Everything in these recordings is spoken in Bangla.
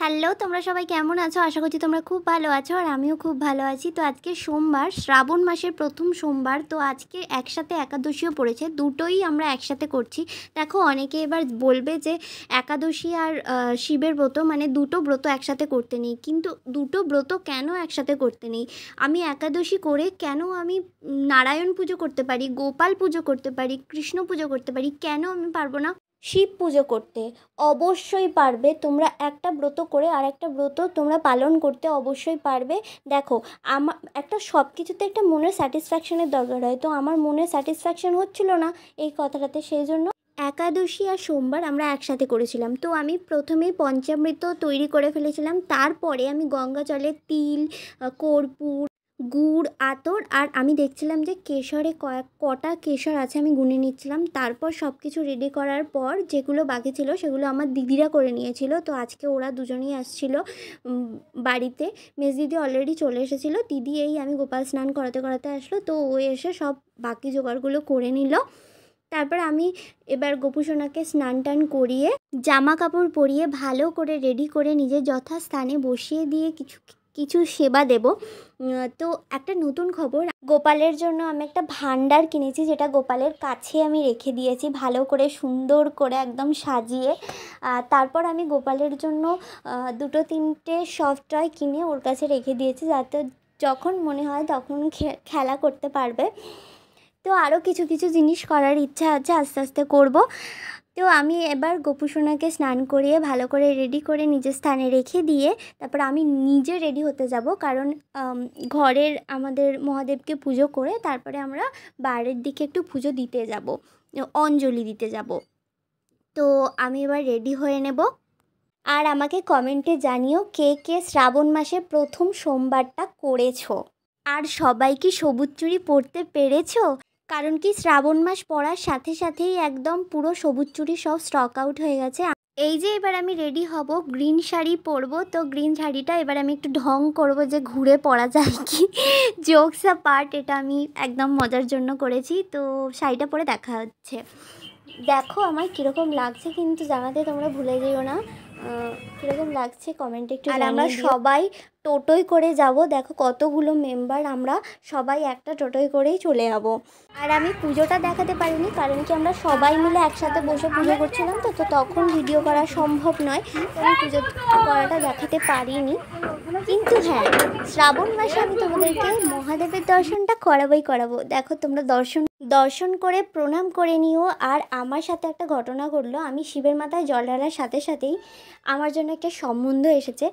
হ্যালো, তোমরা সবাই কেমন আছো? আশা করছি তোমরা খুব ভালো আছো আর আমিও খুব ভালো আছি। তো আজকে সোমবার, শ্রাবণ মাসের প্রথম সোমবার। তো আজকে একসাথে একাদশীও পড়েছে, দুটোই আমরা একসাথে করছি। দেখো, অনেকে এবার বলবে যে একাদশী আর শিবের ব্রত মানে দুটো ব্রত একসাথে করতে নেই, কিন্তু দুটো ব্রত কেন একসাথে করতে নেই? আমি একাদশী করে কেন আমি নারায়ণ পুজো করতে পারি, গোপাল পুজো করতে পারি, কৃষ্ণ পুজো করতে পারি, কেন আমি পারবো না শিব পুজো করতে? অবশ্যই পারবে। তোমরা একটা ব্রত করে আর একটা ব্রত তোমরা পালন করতে অবশ্যই পারবে। দেখো, আমার একটা সব কিছুতে একটা মনের স্যাটিসফ্যাকশনের দরকার হয়, তো আমার মনে স্যাটিসফ্যাকশন হচ্ছিল না এই কথাটাতে, সেই জন্য একাদশী আর সোমবার আমরা একসাথে করেছিলাম। তো আমি প্রথমেই পঞ্চামৃত তৈরি করে ফেলেছিলাম, তারপরে আমি গঙ্গা জলে তিল, কর্পূর, গুড়, আতর আর আমি দেখছিলাম যে কেশরে কটা কেশর আছে আমি গুনে নিচ্ছিলাম। তারপর সব কিছু রেডি করার পর যেগুলো বাকি ছিল সেগুলো আমার দিদিরা করে নিয়েছিল। তো আজকে ওরা দুজনেই আসছিল বাড়িতে। মেজ দিদি অলরেডি চলে এসেছিলো, দিদি এই আমি গোপাল স্নান করাতে করাতে আসলো, তো ও এসে সব বাকি জোগাড়গুলো করে নিল। তারপর আমি এবার গোপুসোনাকে স্নান টান করিয়ে জামা কাপড় পরিয়ে ভালো করে রেডি করে নিজের যথাস্থানে বসিয়ে দিয়ে কিছু কিছু সেবা দেব। তো একটা নতুন খবর, গোপালের জন্য আমি একটা ভান্ডার কিনেছি, যেটা গোপালের কাছে আমি রেখে দিয়েছি ভালো করে সুন্দর করে একদম সাজিয়ে। তারপর আমি গোপালের জন্য দুটো তিনটে সফট টয় কিনে ওর কাছে রেখে দিয়েছি, যাতে যখন মনে হয় তখন খেলা করতে পারবে। তো আরও কিছু কিছু জিনিস করার ইচ্ছা আছে, আস্তে আস্তে করব। তো আমি এবার গোপুসোনাকে স্নান করিয়ে ভালো করে রেডি করে নিজের স্থানে রেখে দিয়ে তারপর আমি নিজে রেডি হতে যাব, কারণ ঘরের আমাদের মহাদেবকে পুজো করে তারপরে আমরা বাইরের দিকে একটু পুজো দিতে যাব, অঞ্জলি দিতে যাব। তো আমি এবার রেডি হয়ে নেব। আর আমাকে কমেন্টে জানিও কে কে শ্রাবণ মাসে প্রথম সোমবারটা করেছো, আর সবাই কি সবুজ চুড়ি পরতে পেরেছো? কারণ কি শ্রাবণ মাস পড়ার সাথে সাথেই একদম পুরো সবুজ চুড়ি সব স্টক আউট হয়ে গেছে। এই যে এবার আমি রেডি হব, গ্রিন শাড়ি পরবো, তো গ্রিন শাড়িটা এবার আমি একটু ঢং করব যে ঘুরে পরা যায় কি। জোকস আ পার্ট, এটা আমি একদম মজার জন্য করেছি। তো শাড়িটা পরে দেখা হচ্ছে। দেখো আমার কীরকম লাগছে কিন্তু জানাতে তোমরা ভুলে যেও না, কীরকম লাগছে কমেন্টে একটু। আর আমরা সবাই টোটোয় করে যাব, দেখো কতগুলো মেম্বার, আমরা সবাই একটা টোটোয় করেই চলে যাব। আর আমি পুজোটা দেখাতে পারিনি, কারণ কি আমরা সবাই মিলে একসাথে বসে পুজো করছিলাম, তো তখন ভিডিও করা সম্ভব নয়, তো আমি পুজো করাটা দেখাতে পারিনি। কিন্তু হ্যাঁ, শ্রাবণ মাসে আমি তোমাদেরকে মহাদেবের দর্শনটা করাবো। দেখো তোমরা দর্শন করে প্রণাম করে নিও। আর আমার সাথে একটা ঘটনা ঘটলো, আমি শিবের মাথায় জল ঢালার সাথে সাথেই আমার জন্য একটা সম্বন্ধ এসেছে।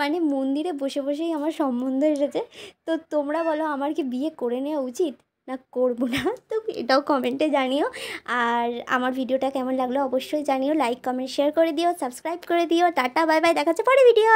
মানে মন্দিরে বসে বসেই আমার সম্বন্ধ এসেছে। তো তোমরা বলো আমার কি বিয়ে করে নেওয়া উচিত না করবো না? তো এটাও কমেন্টে জানিও। আর আমার ভিডিওটা কেমন লাগলো অবশ্যই জানিও, লাইক কমেন্ট শেয়ার করে দিও, সাবস্ক্রাইব করে দিও। টাটা, বাই বাই, দেখা হচ্ছে পরে ভিডিও।